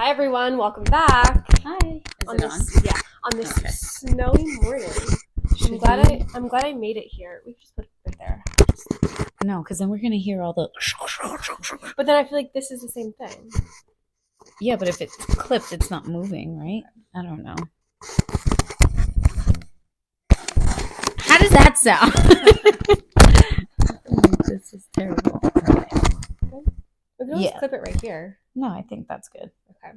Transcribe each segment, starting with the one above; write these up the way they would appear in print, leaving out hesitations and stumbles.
Hi everyone, welcome back. Hi. Is On it this, on? yeah, on this Okay. snowy morning. Should I'm glad I made it here. We can just put it right there. No, because then we're gonna hear all the. But then I feel like this is the same thing. Yeah, but if it's clipped, it's not moving, right? I don't know. How does that sound? This is terrible. Okay. We can always Yeah. clip it right here. No, I think that's good. Okay.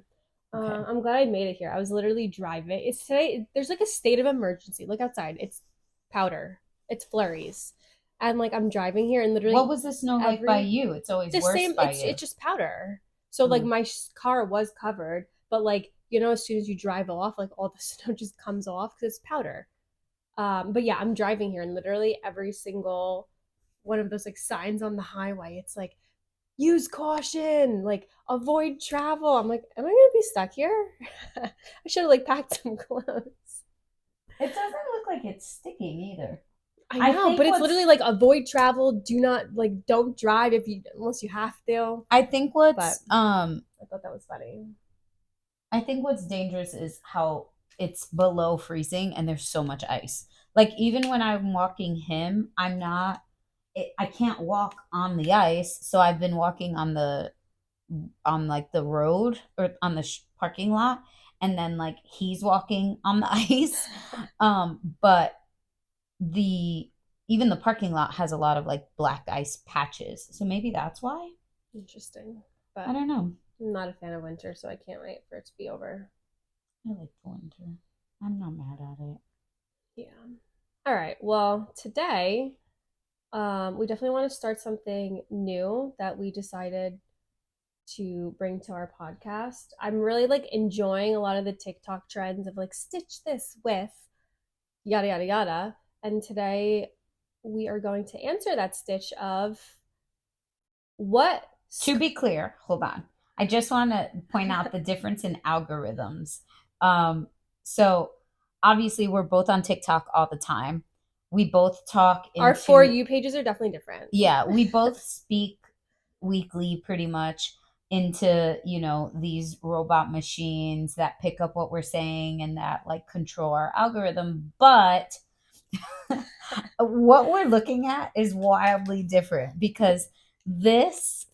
Okay. I'm glad I made it here. I was literally driving. It's today. There's like a state of emergency. Look outside. It's powder. It's flurries, and like I'm driving here, and literally What was the snow like by you? It's always the worse same. by It's you. it's just powder. So like Mm. my car was covered, but like as soon as you drive off, like all the snow just comes off because it's powder. But yeah, I'm driving here, and literally every single one of those like signs on the highway, it's like use caution, like avoid travel. I'm like, am I gonna be stuck here? I should have like packed some clothes. It doesn't look like it's sticking either. I know, but it's literally like avoid travel. Do not like don't drive if you unless you have to. I think But what's I thought that was funny. I think what's dangerous is how it's below freezing and there's so much ice. Like even when I'm walking him, I can't walk on the ice, so I've been walking on like the road or on the parking lot, and then like he's walking on the ice. But the even the parking lot has a lot of like black ice patches. So maybe that's why? Interesting. But I don't know. I'm not a fan of winter, so I can't wait for it to be over. I like the winter. I'm not mad at it. Yeah. All right. Well, today, we definitely want to start something new that we decided to bring to our podcast. I'm really like enjoying a lot of the TikTok trends of like stitch this with yada yada yada. And today we are going to answer that stitch of what To be clear, hold on. I just want to point out the difference in algorithms. So obviously we're both on TikTok all the time. We both talk our For into You pages are definitely different. Yeah, we both speak weekly pretty much into, these robot machines that pick up what we're saying and that like control our algorithm, but what we're looking at is wildly different because this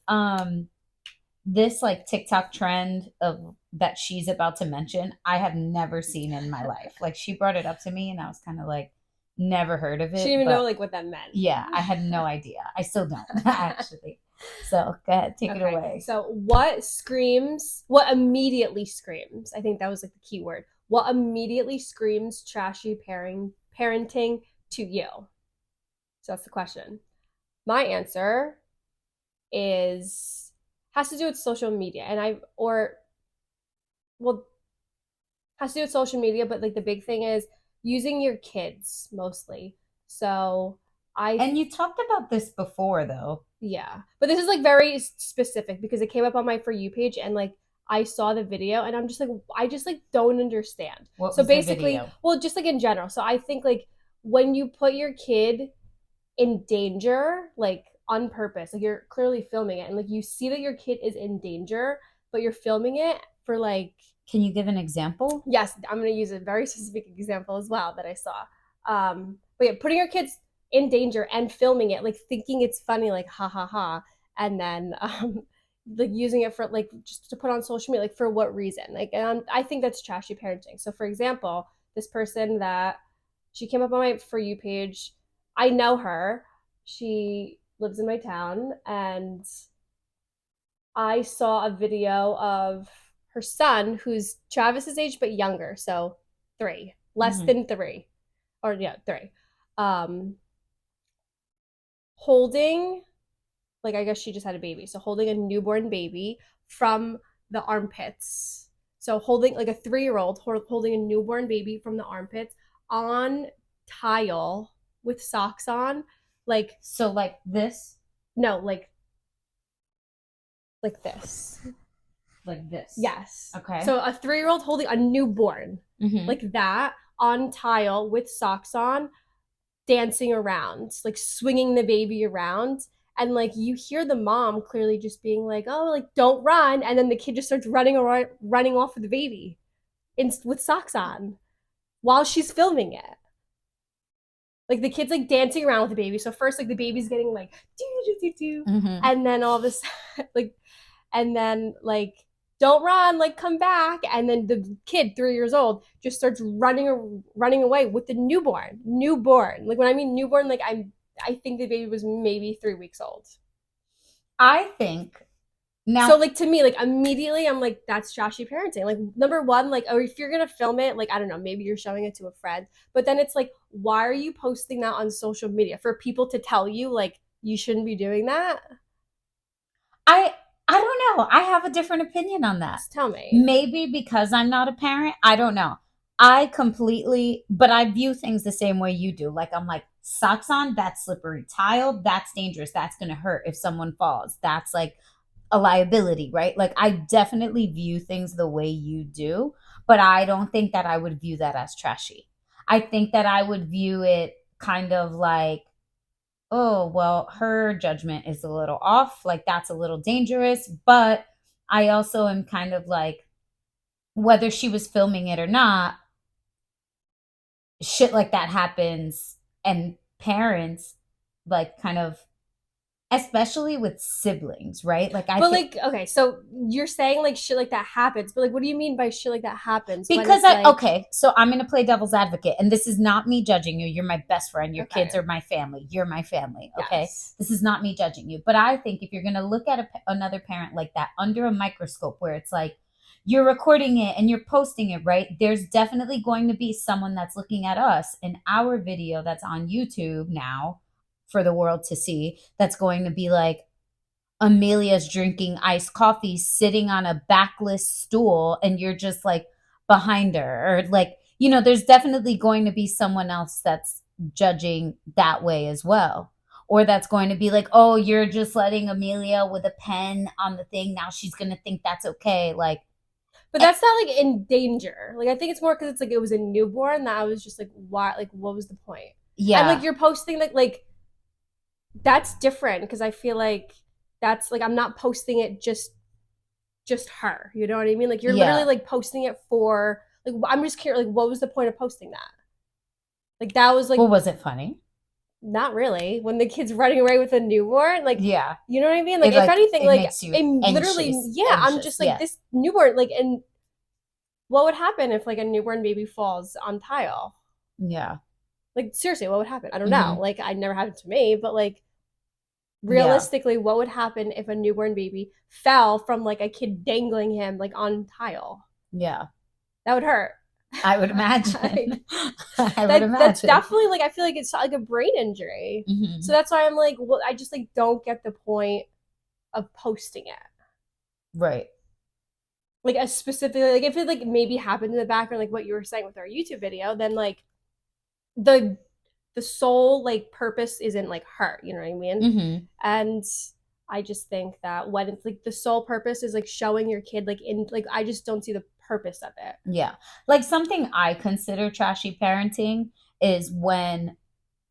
like TikTok trend of that she's about to mention, I have never seen in my life. Like she brought it up to me and I was kind of like never heard of it. She didn't even but know like what that meant. Yeah, I had no idea. I still don't actually. So go ahead, take it away. So what immediately screams, I think that was like the key word. What immediately screams trashy parenting to you? So that's the question. My answer has to do with social media. Has to do with social media, but like the big thing is using your kids mostly. So And you talked about this before though. Yeah. But this is like very specific because it came up on my For You page and like I saw the video and I'm just like I just like don't understand. What So was the basically, video? well, just like in general. So I think like when you put your kid in danger, like on purpose, like you're clearly filming it and like you see that your kid is in danger, but you're filming it for like Can you give an example? yes, I'm going to use a very specific example as well that I saw. But yeah, putting your kids in danger and filming it, like thinking it's funny, like ha ha ha, and then like using it for like just to put on social media, like for what reason? Like, and I think that's trashy parenting. So, for example, this person that she came up on my For You page, I know her. She lives in my town, and I saw a video of her son, who's Travis's age but younger, so 3, less than 3, or yeah, 3, um, holding, like I guess she just had a baby, so holding a newborn baby from the armpits. So holding like a 3-year-old holding a newborn baby from the armpits on tile with socks on, like So like this? no, like this. Like this. Yes. Okay. So a 3-year-old holding a newborn, like that, on tile with socks on, dancing around, like swinging the baby around. And like you hear the mom clearly just being like, "Oh, like don't run," and then the kid just starts running off with the baby with socks on while she's filming it. Like the kid's like dancing around with the baby. So first, like the baby's getting like do do do do, Mm-hmm. and then all of a sudden, like, and then like don't run, like come back, and then the kid, 3 years old, just starts running away with the newborn. Like when I mean newborn, like I think the baby was maybe 3 weeks old. I think So now like to me, like immediately I'm like, that's trashy parenting. Like number one, like, or if you're gonna film it, like I don't know, maybe you're showing it to a friend, but then it's like, why are you posting that on social media for people to tell you like you shouldn't be doing that? I I don't know. I have a different opinion on that. Just tell me. Maybe because I'm not a parent. I don't know. I completely, but I view things the same way you do. Like I'm like socks on, that's slippery tile, that's dangerous. That's going to hurt if someone falls. That's like a liability, right? Like I definitely view things the way you do, but I don't think that I would view that as trashy. I think that I would view it kind of like, oh, well, her judgment is a little off. Like that's a little dangerous. But I also am kind of like, whether she was filming it or not, shit like that happens. And parents, like, kind of, especially with siblings, right? Like, I But think like, okay, so you're saying like shit like that happens, but like, what do you mean by shit like that happens when because it's I, like, okay, so I'm going to play devil's advocate. And this is not me judging you. You're my best friend. Your kids okay, are my family. You're my family. Okay. yes, This is not me judging you. But I think if you're going to look at another parent like that under a microscope where it's like, you're recording it and you're posting it, right? There's definitely going to be someone that's looking at us in our video that's on YouTube now for the world to see that's going to be like, Amelia's drinking iced coffee sitting on a backless stool and you're just like behind her, or like, there's definitely going to be someone else that's judging that way as well, or that's going to be like, oh, you're just letting Amelia with a pen on the thing, now she's going to think that's okay, like, but eh, that's not like in danger. Like I think it's more because it's like it was a newborn that I was just like, why? Like what was the point? And like yeah, you're posting like that's different because I feel like that's like I'm not posting it just her. You know what I mean? Like you're literally yeah. like posting it for like I'm just curious. Like what was the point of posting that? Like that was like Well, was it funny? not really when the kid's running away with a newborn. Like Yeah, you know what I mean? Like it if like anything, it like makes you it literally anxious, yeah. I'm anxious, just like yeah, this newborn. Like and what would happen if like a newborn baby falls on tile? yeah, Like seriously, what would happen? I don't know. mm-hmm. Like I never happened to me, but like Yeah, realistically, what would happen if a newborn baby fell from like a kid dangling him like on tile? yeah, That would hurt. I would Like, imagine. I would that's imagine. definitely like I feel like it's like a brain injury. So Hmm. that's why I'm like, well, I just like don't get the point of posting it. Right. Like as specifically like if it like maybe happened in the background, like what you were saying with our YouTube video, then like the the sole like purpose isn't like her, you know what I mean? Hmm. And I just think that when it's like the sole purpose is like showing your kid like in like I just don't see the purpose of it. Yeah. Like something I consider trashy parenting is when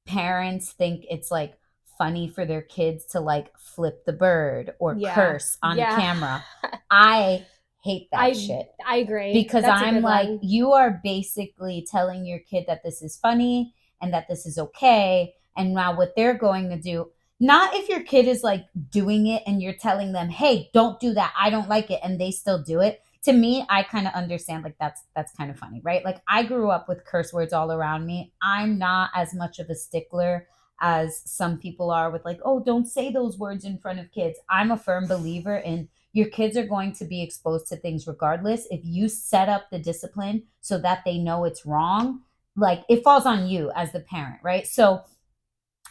parents think it's like funny for their kids to like flip the bird or Yeah. curse on Yeah. camera. I hate that I shit. I agree. Because That's a I'm good like, one. you are basically telling your kid that this is funny and that this is okay. And now what they're going to do, not if your kid is like doing it and you're telling them, hey, don't do that. I don't like it. And they still do it. To me, I kind of understand like that's kind of funny, right? Like I grew up with curse words all around me. I'm not as much of a stickler as some people are with like, oh, don't say those words in front of kids. I'm a firm believer in your kids are going to be exposed to things regardless. If you set up the discipline so that they know it's wrong, like it falls on you as the parent, right? So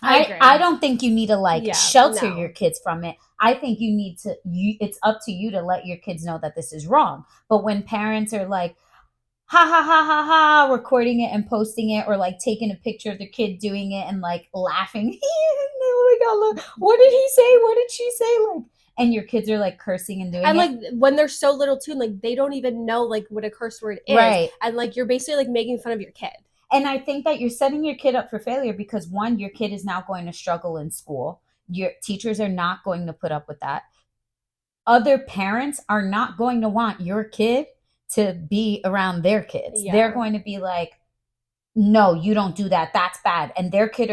I I agree. don't think you need to like Yeah, shelter your no. kids from it. I think you need to it's up to you to let your kids know that this is wrong. But when parents are like ha ha ha ha ha recording it and posting it, or like taking a picture of the kid doing it and like laughing, oh my god, look, what did he say, what did she say, like, and your kids are like cursing and doing And it, like when they're so little too, like they don't even know like what a curse word is. right? And like you're basically like making fun of your kid. And I think that you're setting your kid up for failure because one, your kid is now going to struggle in school. Your teachers are not going to put up with that. Other parents are not going to want your kid to be around their kids. They're Yeah. going to be like, no, you don't do that. That's bad. And their kids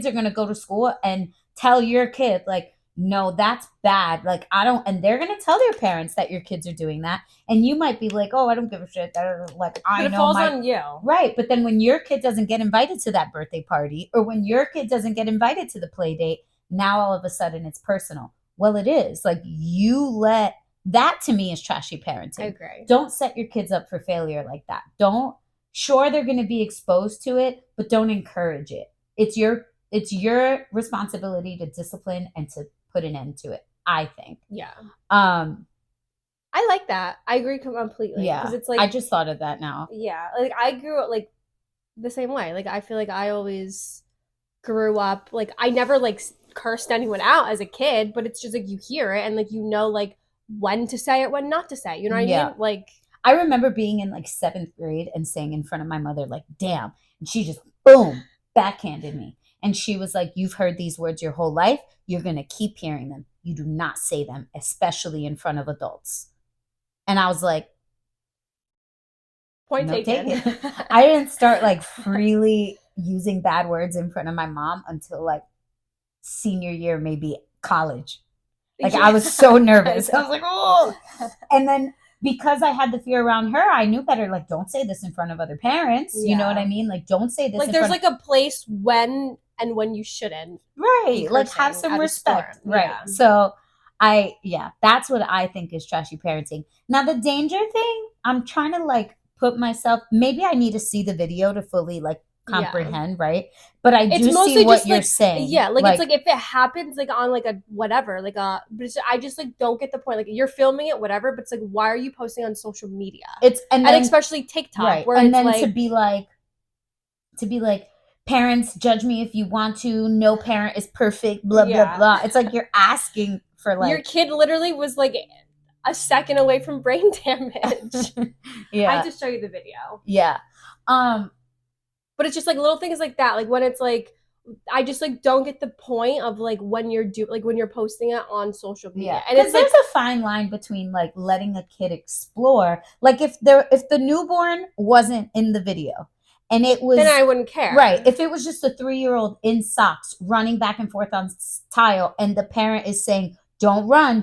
are gonna go to school and tell your kid, like, no, that's bad. Like, I don't, and they're gonna tell their parents that your kids are doing that. And you might be like, oh, I don't give a shit. Like, But I it know falls my on you. right. But then when your kid doesn't get invited to that birthday party, or when your kid doesn't get invited to the play date, now all of a sudden it's personal. Well, it is. Like, you let that, to me, is trashy I parenting. agree. Don't set your kids up for failure like that. Don't, sure, they're going to be exposed to it, but don't encourage it. It's your responsibility to discipline and to put an end to it, I think. Yeah. um I like that. I agree completely because yeah, it's I like, just thought of that now. yeah, like I grew up like the same way. Like I feel like I always grew up like I never like cursed anyone out as a kid, but it's just like you hear it and like you know like when to say it, when not to say it. You know what I Yeah, mean? Like I remember being in like seventh grade and saying in front of my mother, like, damn. And she just, boom, backhanded me. And she was like, you've heard these words your whole life. You're going to keep hearing them. You do not say them, especially in front of adults. And I was like, point no, take taken. it. I didn't start like freely using bad words in front of my mom until like senior year, maybe college. Like, I Yeah. was so nervous. I was like, oh. And then because I had the fear around her, I knew better. Like, don't say this in front of other parents. You know what I Yeah. mean? Like, don't say this Like in there's front like a place when and when you shouldn't of, right. be Like, have cursing some at a storm. respect. Right. Yeah. So yeah, that's what I think is trashy parenting. Now, the danger thing, I'm trying to like put myself, maybe I need to see the video to fully like Yeah. comprehend, right? But I It's do see mostly what just you're like saying. yeah, like it's like if it happens like on like a whatever, like a but I just like don't get the point. Like you're filming it, whatever, but it's like why are you posting on social media? It's, and And then, especially TikTok, right. where And it's then like to be like, parents, judge me if you want to, no parent is perfect, blah blah yeah. blah. It's like you're asking for Your like, kid literally was like a second away from brain damage. I had yeah, to show you the video. yeah, um But it's just like little things like that. Like when it's like I just like don't get the point of like when you're like when you're posting it on social yeah, media. And because it's like there's a fine line between like letting a kid explore, like if the newborn wasn't in the video and it then was, I wouldn't right, care. if it was just a 3-year-old in socks running back and forth on tile and the parent is saying, don't run,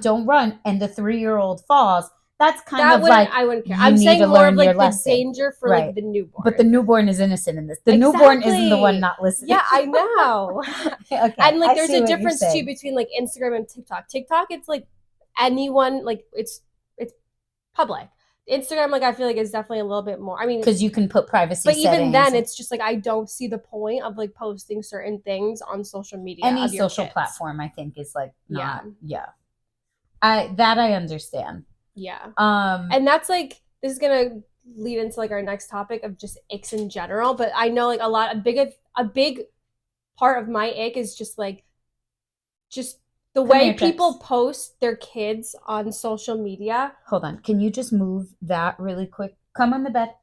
and the 3-year-old falls, that's kind That of wouldn't like, I wouldn't care. you I'm need to saying more of learn your like the lesson, danger for like right? the But the newborn. newborn is innocent in this. The newborn isn't the one Exactly. not listening. Yeah, I know. Okay, And like I there's see a what you're difference too saying. between like Instagram and TikTok. TikTok it's like anyone like it's public. Instagram like I feel like is definitely a little bit more. I mean, Because you can put privacy but even settings. then it's just like I don't see the point of like posting certain things on social media Any of your social kids. platform, I think, is like Yeah. not. Yeah, I understand. Yeah. Um, And that's like this is gonna lead into like our next topic of just icks in general. But I know like a big part of my ick is just the come way here, people Tex. post their kids on social media. Hold on. Can you just move that really quick? Come on the bed.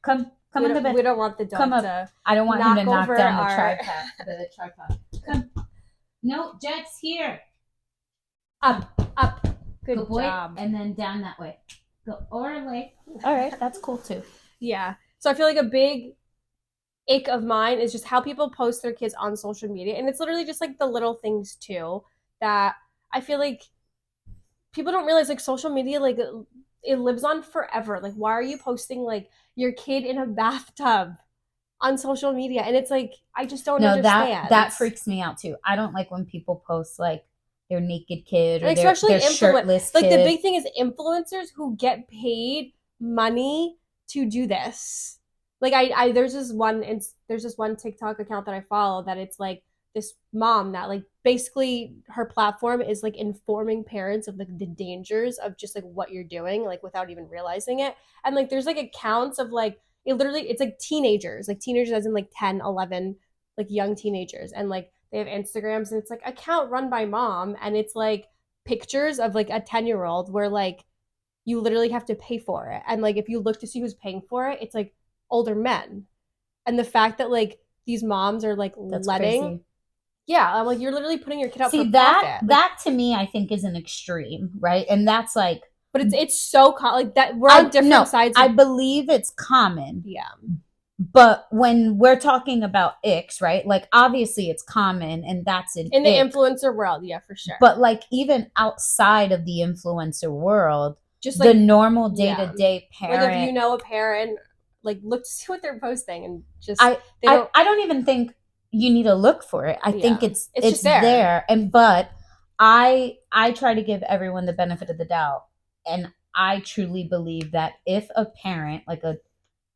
Come on the We bed. don't want the Come dog up. to I don't want him to knock knock over down the our tripod. The tripod. Come. No, Jet's here. up. Good boy. job. And then down that way. Go or away. All right, that's cool too. Yeah. So I feel like a big ick of mine is just how people post their kids on social media. And it's literally just like the little things too that I feel like people don't realize like social media like it lives on forever. Like why are you posting like your kid in a bathtub on social media? And it's like I just don't No, understand. that freaks me out too. I don't like when people post like their naked kid And or especially their shirtless like the kid. big thing is influencers who get paid money to do this. Like I there's this one TikTok account that I follow that it's like this mom that like basically her platform is like informing parents of like the dangers of just like what you're doing like without even realizing it. And like there's like accounts of like it's like teenagers as in like 10, 11, like young teenagers, and like they have Instagrams and it's like account run by mom and it's like pictures of like a 10-year-old where like you literally have to pay for it. And like if you look to see who's paying for it, it's like older men. And the fact that like these moms are like That's letting crazy. Yeah, I'm like, you're literally putting your kid out for See, that profit. Like, that to me I think is an extreme, right? And that's like, but it's so like that. We're on I different no, sides I of. believe it's common. Yeah, But when we're talking about icks, right? Like obviously it's common and that's an in the ick. influencer world, yeah, for sure. But like even outside of the influencer world, Just the like, normal yeah, day-to-day like if parent, you know a parent, like look to see what they're posting and just I, they I don't. I don't even think you need to look for it. I think Yeah, it's it's just it's there. there. And but I try to give everyone the benefit of the doubt. And I truly believe that if a parent, like a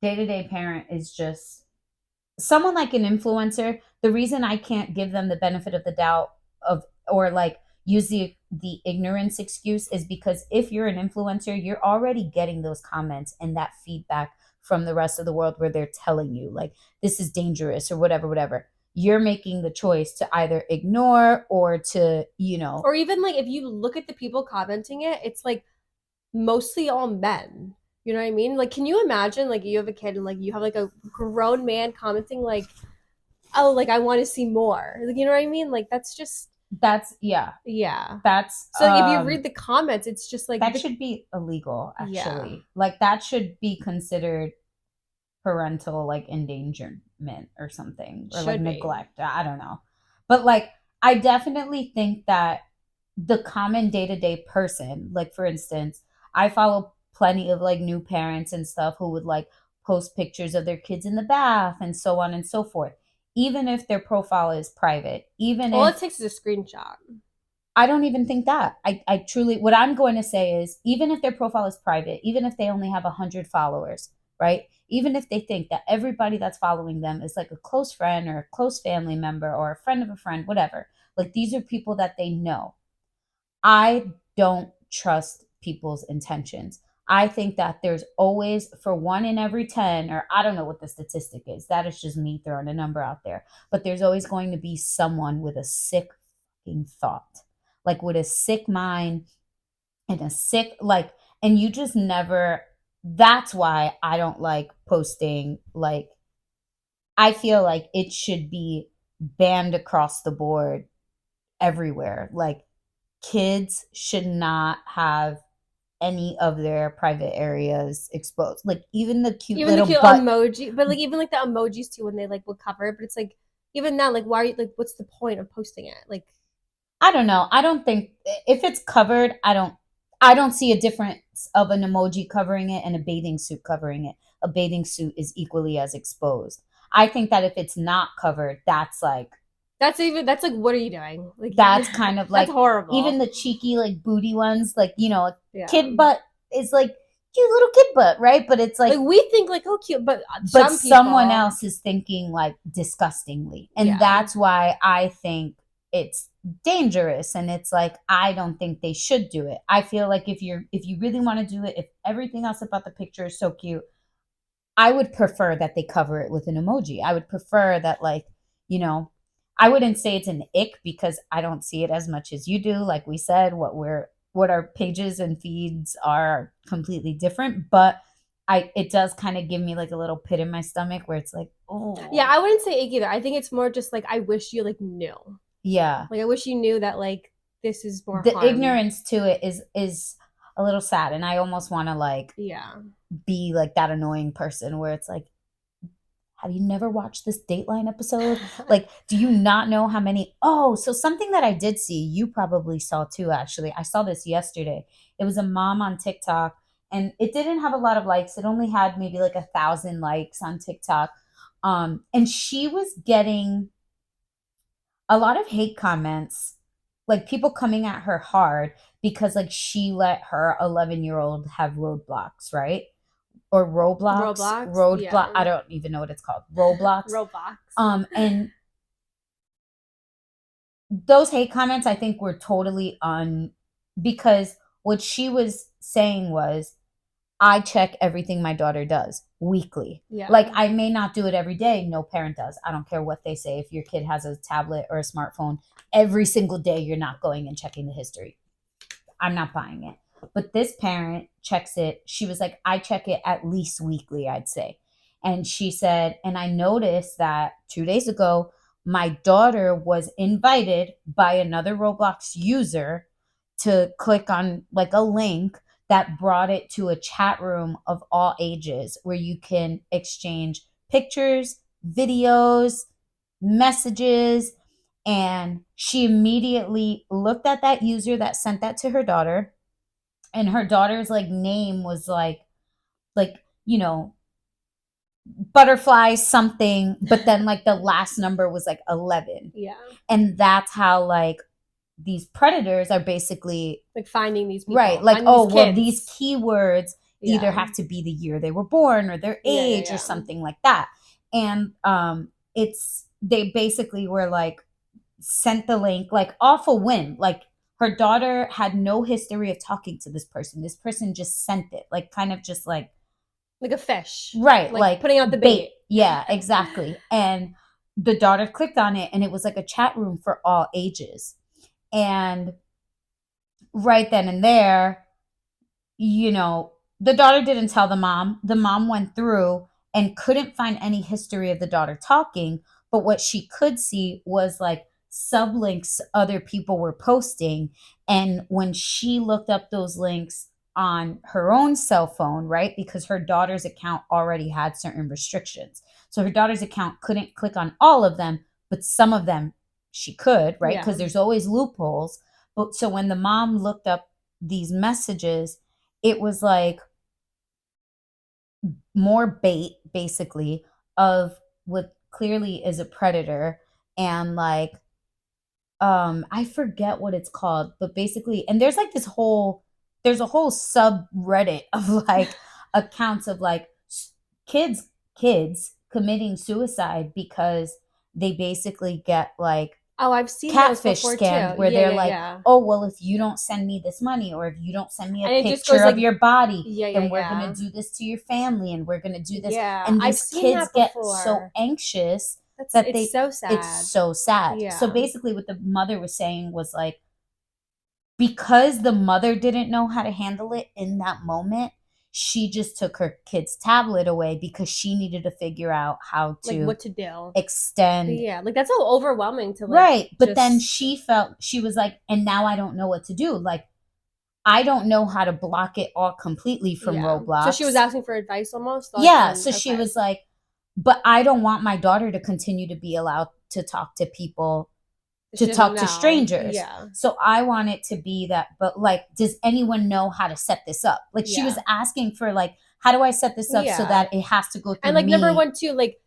day-to-day parent, is just someone like an influencer, the reason I can't give them the benefit of the doubt of, or like use the ignorance excuse, is because if you're an influencer, you're already getting those comments and that feedback from the rest of the world where they're telling you like this is dangerous or whatever. You're making the choice to either ignore or to, Or even like if you look at the people commenting it, it's like mostly all men. You know what I mean? Like, can you imagine like you have a kid and like you have like a grown man commenting like, "Oh, like I want to see more." Like, you know what I mean? Like that's just that's, yeah, yeah. that's So like, if you read the comments, it's just like that the should be illegal yeah actually. Like that should be considered parental like endangerment or something, or like should be. neglect. I don't know. But like I definitely think that the common day-to-day person, like for instance, I follow plenty of like new parents and stuff who would like post pictures of their kids in the bath and so on and so forth. Even if their profile is private, even All it if, takes is a screenshot. I don't even think that. I truly, what I'm going to say is, even if their profile is private, even if they only have 100 followers, right? Even if they think that everybody that's following them is like a close friend or a close family member or a friend of a friend, whatever, like these are people that they know. I don't trust people's intentions. I think that there's always, for 1 in every 10, or I don't know what the statistic is, that is just me throwing a number out there, but there's always going to be someone with a sick fucking thought, like with a sick mind and a sick, like, and you just never, that's why I don't like posting. Like, I feel like it should be banned across the board everywhere. Like, kids should not have any of their private areas exposed. Like even the cute Even the little cute butt. emoji, but like even like the emojis too when they like will cover it. But it's like even now, like why are you like what's the point of posting it? Like I don't know. I don't think if it's covered, I don't see a difference of an emoji covering it and a bathing suit covering it. A bathing suit is equally as exposed. I think that if it's not covered, that's like, that's like what are you doing? Like that's kind of that's like, even horrible. the cheeky like booty ones, like, Yeah. kid butt is like cute little kid butt, right? But it's Like like, we think like oh cute, but but some someone people else is thinking like disgustingly. And yeah. that's why I think it's dangerous. And it's like, I don't think they should do it. I feel like if you really want to do it, if everything else about the picture is so cute, I would prefer that they cover it with an emoji. I would prefer that, like, you know, I wouldn't say it's an ick because I don't see it as much as you do. Like we said, what our pages and feeds are completely different, but it does kind of give me like a little pit in my stomach where it's like, Yeah, oh, I wouldn't say ick either. I think it's more just like I wish you like knew. yeah. Like I wish you knew that like this is more The harm. ignorance to it is a little sad, and I almost want to like Yeah. be like that annoying person where it's like, have you never watched this Dateline episode? Like, do you not know how many? Oh, so something that I did see, you probably saw too, actually. I saw this yesterday. It was a mom on TikTok, and it didn't have a lot of likes. It only had maybe like 1,000 likes on TikTok. And she was getting a lot of hate comments, like people coming at her hard because like she let her 11-year-old have roadblocks, right? Or Roblox, roadblock, yeah. I don't even know what it's called, Roblox. Roblox. And those hate comments I think were totally on, because what she was saying was, I check everything my daughter does weekly. Yeah. Like, I may not do it every day. No parent does. I don't care what they say. If your kid has a tablet or a smartphone, every single day you're not going and checking the history. I'm not buying it. But this parent checks it. She was like, I check it at least weekly, I'd say. And she said, and I noticed that 2 days ago, my daughter was invited by another Roblox user to click on like a link that brought it to a chat room of all ages where you can exchange pictures, videos, messages. And she immediately looked at that user that sent that to her daughter, and her daughter's like name was like you know butterfly something, but then like the last number was like 11. Yeah. And that's how like these predators are basically Like finding these people. right, like, Finding oh these well, kids. these keywords either Yeah. have to be the year they were born or their Yeah, age yeah. or something like that. And it's they basically were like sent the link like off a whim. Like her daughter had no history of talking to this person just sent it, like kind of just Like a fish. right, Like putting out the bait. bait. Yeah, exactly. And the daughter clicked on it and it was like a chat room for all ages. And right then and there, you know, the daughter didn't tell the mom. The mom went through and couldn't find any history of the daughter talking. But what she could see was like sublinks other people were posting. And when she looked up those links on her own cell phone, right? Because her daughter's account already had certain restrictions. So her daughter's account couldn't click on all of them, but some of them she could, right? Because there's always loopholes. But so when the mom looked up these messages, it was like more bait basically of what clearly is a predator. And like I forget what it's called, but basically, and there's like there's a whole subreddit of like accounts of like kids kids committing suicide because they basically get like Oh, I've seen those catfish before scammed too. where Yeah, they're yeah, like, yeah. oh, well, if you don't send me this money or if you don't send me a And it just picture goes of like, your body, yeah, yeah, then we're going yeah. to do this to your family and we're going to do this. Yeah, And I've these seen kids that get so before. anxious That's that it's so it's sad. so sad. So Yeah. basically, what the mother was saying was like, because the mother didn't know how to handle it in that moment, she just took her kid's tablet away because she needed to figure out how Like to what to do. extend. Yeah, like that's so overwhelming to like Right. But then just she felt, she was like, and now I don't know what to do. Like, I don't know how to block it all completely from yeah. So she was Roblox. asking for advice almost Yeah. on So she okay. was like, but I don't want my daughter to continue to be allowed to talk to people, to She doesn't talk to know. strangers. Yeah. So I want it to be that, but like, does anyone know how to set this up? Like she was Yeah. asking for like, how do I set this up so Yeah. that it has to go through And like number me? one too, like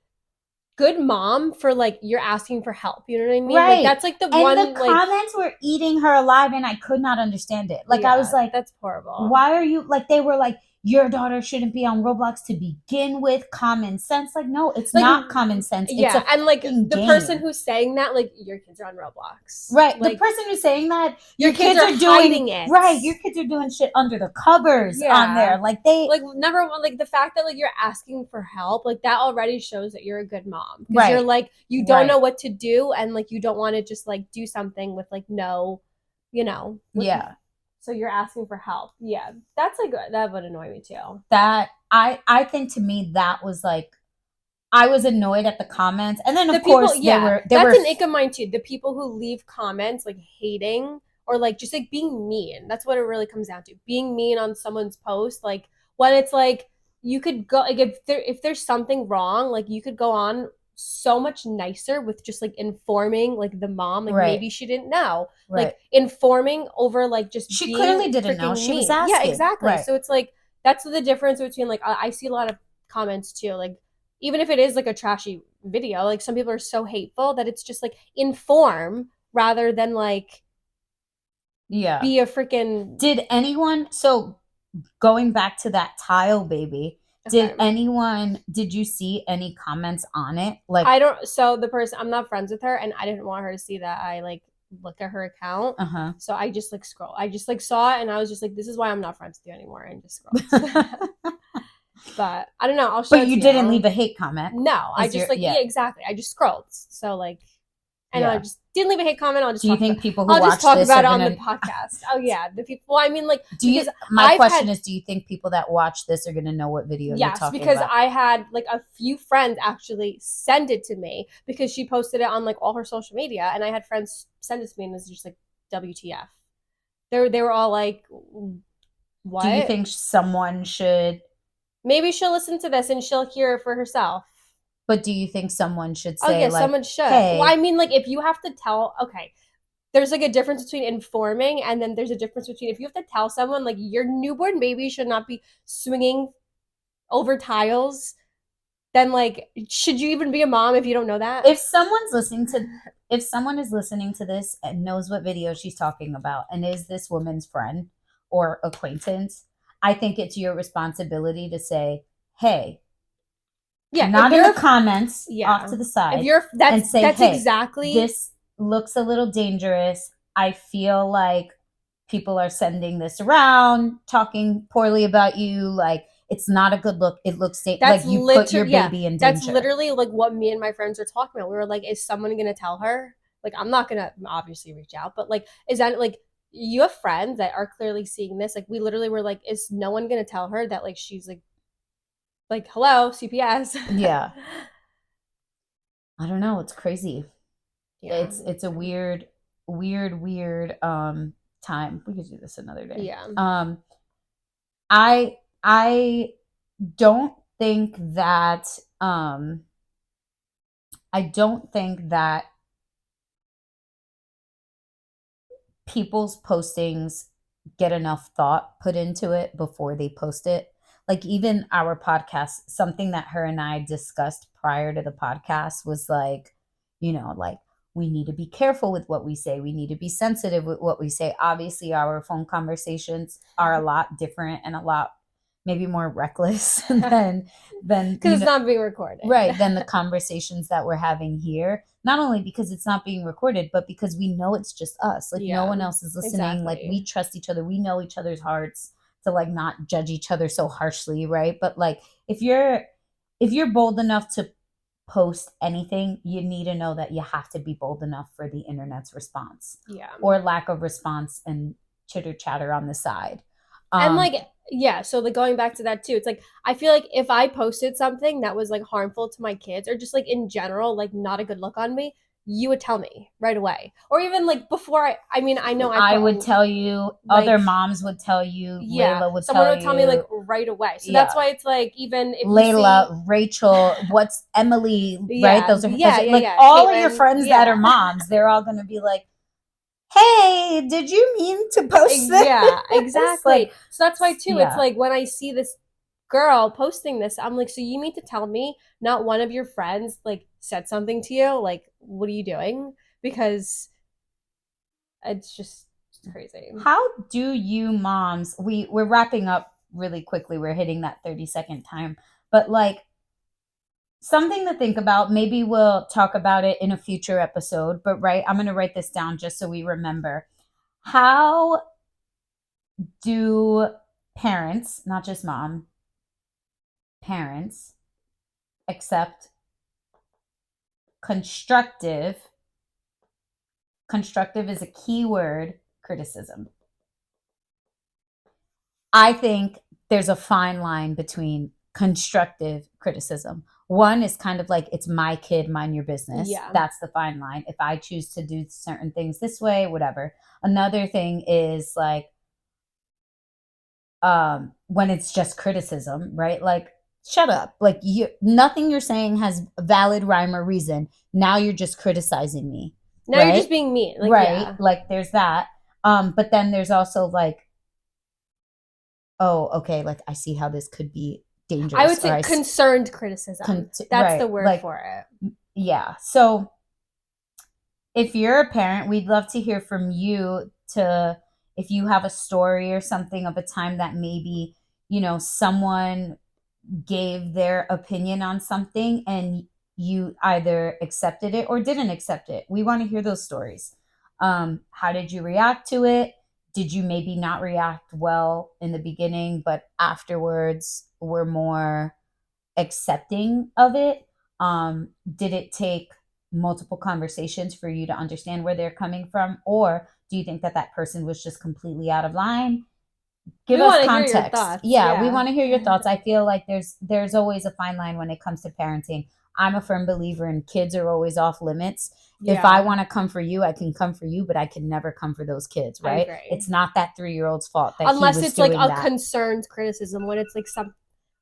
good mom for like you're asking for help. You know what I mean? Like Right. that's like the And the one like comments were eating her alive and I could not understand it. Like I was yeah, like, that's horrible. why are you like, they were like, your daughter shouldn't be on Roblox to begin with. Common sense. Like, no, it's Like not common sense. It's yeah, a and like fucking the game. person who's saying that, like your kids are on Roblox. Right. The Like person who's saying that, your kids are doing hiding it. right. Your kids are doing shit under the covers on Yeah. there. Like they Like number one, like the fact that like you're asking for help, like that already shows that you're a good mom. Because right. you're like you don't Right. know what to do and like you don't want to just like do something with like no, you know. Yeah. So you're asking for help. Yeah. That's like that would annoy me too. That I think to me that was like, I was annoyed at the comments. And then The of people, course yeah, they that's were an ick of mine too. The people who leave comments like hating or like just like being mean. That's what it really comes down to. Being mean on someone's post, like when it's like you could go like if there's something wrong, like you could go on so much nicer with just like informing like the mom, like right. maybe she didn't know, Right. like informing over like just She being clearly didn't know. She was mean. Yeah, asking. exactly. Right. So it's like that's the difference between like I see a lot of comments too, like even if it is like a trashy video, like some people are so hateful that it's just like inform rather than like yeah, be a freaking did anyone, so going back to that tile baby, okay. did you see any comments on it? Like I don't, so the person, I'm not friends with her and I didn't want her to see that I like look at her account. uh-huh. So I just like scroll. I just like saw it and I was just like, this is why I'm not friends with you anymore, and just scrolled. But I don't know. I'll show But it to you you. didn't leave a hate comment. No, I just like yeah. yeah, exactly. I just scrolled. So like, and Yeah. I just didn't leave a hate comment, Do you think people who I'll just watch talk this about are it on the gonna? podcast. Oh yeah, the people. Well, I mean, like Do you? because My I've question had is, do you think people that watch this are gonna know what video you're yes, talking because about? I had like a few friends actually send it to me because she posted it on like all her social media, and I had friends send it to me, and it's just like WTF. They were all like, Do you what? think someone should? Maybe she'll listen to this and she'll hear it for herself. But do you think someone should Oh say yeah, like, someone should. Well, I "Hey, mean, like if you have to tell, okay, there's like a difference between informing and then there's a difference between if you have to tell someone like your newborn baby should not be swinging over tiles, then like should you even be a mom if you don't know that? if someone's listening to if someone is listening to this and knows what video she's talking about and is this woman's friend or acquaintance, I think it's your responsibility to say, "Hey," Yeah, if not in the you're comments, off yeah, to the if side, you're and say, that's "Hey, exactly this looks a little dangerous. I feel like people are sending this around, talking poorly about you. Like, it's not a good look. It looks that's like you put your literally yeah, baby in that's danger." literally like what me and my friends are talking about. We were like, is someone gonna tell her? Like, I'm not gonna obviously reach out, but like, is that like you have friends that are clearly seeing this? Like, we literally were like, is no one gonna tell her that like she's like hello CPS? Yeah. I don't know. It's crazy. Yeah, It's a weird time. We could do this another day. yeah, I don't think that um I don't think that people's postings get enough thought put into it before they post it. Like even our podcast, something that her and I discussed prior to the podcast was like, like we need to be careful with what we say. We need to be sensitive with what we say. Obviously, our phone conversations are a lot different and a lot maybe more reckless than because it's not being recorded. right than the conversations that we're having here, not only because it's not being recorded but because we know it's just us, like no Yeah, one else is listening, like we exactly. trust each other, we know each other's hearts to like not judge each other so harshly, right? But like if you're bold enough to post anything, you need to know that you have to be bold enough for the internet's response Yeah. or lack of response and chitter chatter on the side. And um like yeah, so like going back to that too, it's like I feel like if I posted something that was like harmful to my kids or just like in general like not a good look on me, you would tell me right away. Or even like before I mean I know I I put would tell you, like other moms would tell you, yeah, Layla would someone tell would tell me like you, right away. So that's yeah, why it's like even if you see Layla, Rachel, what's Emily, right? yeah, Those yeah, are yeah, like yeah, all of your Caitlin, friends that are yeah. moms. They're all gonna be like, "Hey, did you mean to post Yeah, this?" Like, exactly. So that's why too, it's yeah, like when I see this girl posting this, I'm like, so you mean to tell me not one of your friends like said something to you? Like, what are you doing? Because it's just crazy. how do you moms? We're wrapping up really quickly. We're hitting that 30-second time, but like something to think about. Maybe we'll talk about it in a future episode. But right, I'm gonna write this down just so we remember. How do parents, not just mom, parents, accept constructive, constructive is a key word, criticism? I think there's a fine line between constructive criticism. One is kind of like, it's my kid, mind your business. Yeah. That's the fine line. If I choose to do certain things this way, whatever. Another thing is like, when it's just criticism, right? Like, shut up. Like, nothing you're saying has valid rhyme or reason. Now you're just criticizing me, Now you're just right? being mean. Like, Right. yeah. Like there's that. But then there's also like, oh, okay, like I see how this could be I dangerous, would or say concerned criticism. That's the right, word like for it. yeah. So if you're a parent, we'd love to hear from you, to if you have a story or something of a time that maybe, someone gave their opinion on something and you either accepted it or didn't accept it. We want to hear those stories. How did you react to it? Did you maybe not react well in the beginning, but afterwards were more accepting of it? Did it take multiple conversations for you to understand where they're coming from? Or do you think that that person was just completely out of line? Give We us want to hear your context. thoughts. Yeah, we Yeah. want to hear your thoughts. I feel like there's always a fine line when it comes to parenting. I'm a firm believer in kids are always off limits. If I Yeah, want to come for you, I can come for you, but I can never come for those kids, I right? agree. It's not that 3-year-old's fault that he Unless was it's like doing a that. concerned criticism, when it's like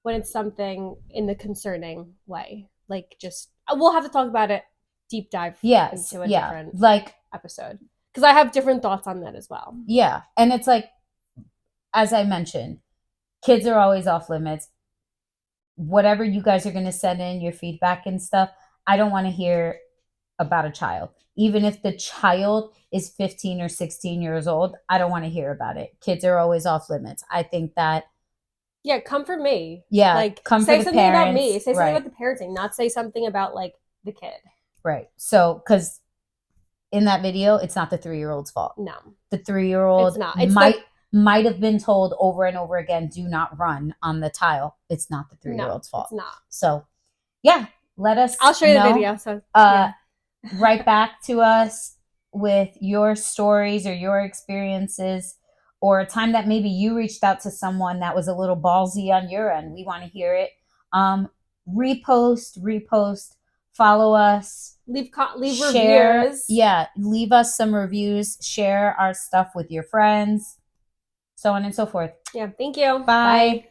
when it's something in the concerning way. Like just we'll have to talk about it, deep dive Yes, into a yeah. different Like, episode, because I have different thoughts on that as well. yeah. And it's like, as I mentioned, kids are always off limits. Whatever you guys are going to send in, your feedback and stuff, I don't want to hear about a child. Even if the child is 15 or 16 years old, I don't want to hear about it. Kids are always off limits. I think that, Yeah, come for me. yeah, Like come for say the something about parents. me. Say something Right, about the parenting, not say something about like the kid. right. So, because in that video, it's not the 3-year-old's fault. No, The it's 3-year-old not. It's the might have been told over and over again, do not run on the tile. It's not the no, 3-year-old's fault. it's not. So, yeah, let us I'll show you the know. video. So Uh, yeah. write back to us with your stories or your experiences, or a time that maybe you reached out to someone that was a little ballsy on your end. We want to hear it. Repost, follow us, Leave share. reviews. Yeah, leave us some reviews, share our stuff with your friends, so on and so forth. Yeah, thank you. Bye. Bye.